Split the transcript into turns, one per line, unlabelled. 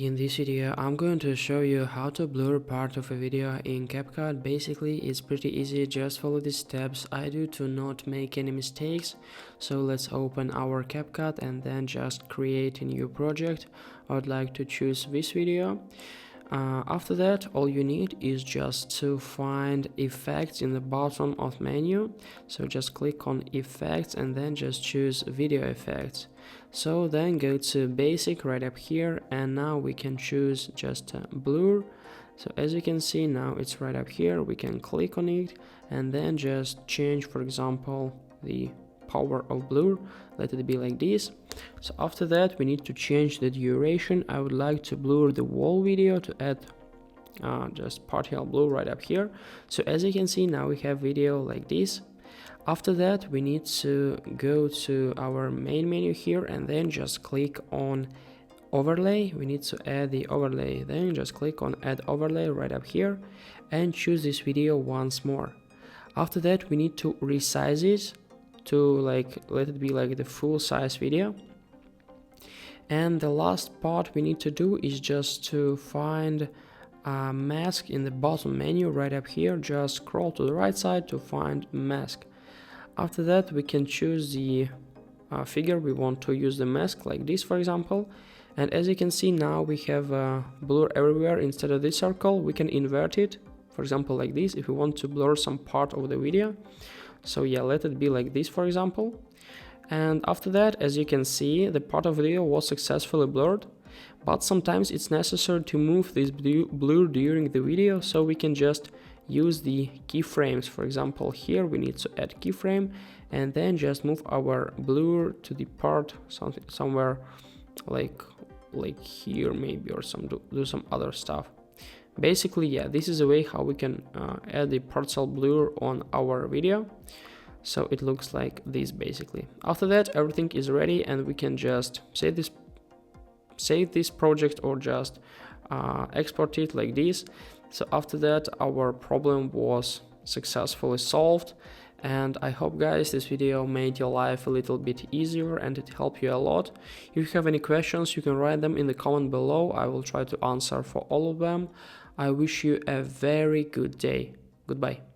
In this video, I'm going to show you how to blur part of a video in CapCut. Basically, it's pretty easy, just follow the steps I do to not make any mistakes. So let's open our CapCut and then just create a new project. I would like to choose this video. After that, all you need is just to find effects in the bottom of menu. So just click on effects and then just choose video effects. So then go to basic right up here, and now we can choose just blur. So as you can see, now it's right up here. We can click on it and then just change, for example, the power of blur. Let it be like this. So after that, we need to change the duration. I would like to blur the whole video to add just partial blur right up here. So as you can see, now we have video like this. After that, we need to go to our main menu here and then just click on overlay. We need to add the overlay, then just click on add overlay right up here and choose this video once more. After that, we need to resize it to let it be like the full size video. And the last part we need to do is just to find a mask in the bottom menu right up here. Just scroll to the right side to find mask. After that, we can choose the figure we want to use the mask, like this for example. And as you can see, now we have blur everywhere. Instead of this circle, we can invert it, for example like this, if we want to blur some part of the video. So yeah, let it be like this for example. And after that, as you can see, the part of video was successfully blurred, but sometimes it's necessary to move this blur during the video, so we can just use the keyframes. For example, here we need to add keyframe and then just move our blur to the part somewhere like here maybe, or do some other stuff. Basically, yeah, this is a way how we can add the partial blur on our video. So it looks like this basically. After that, everything is ready and we can just save this project or just export it like this. So after that, our problem was successfully solved, and I hope guys this video made your life a little bit easier and it helped you a lot. If you have any questions, you can write them in the comment below. I will try to answer for all of them. I wish you a very good day. Goodbye.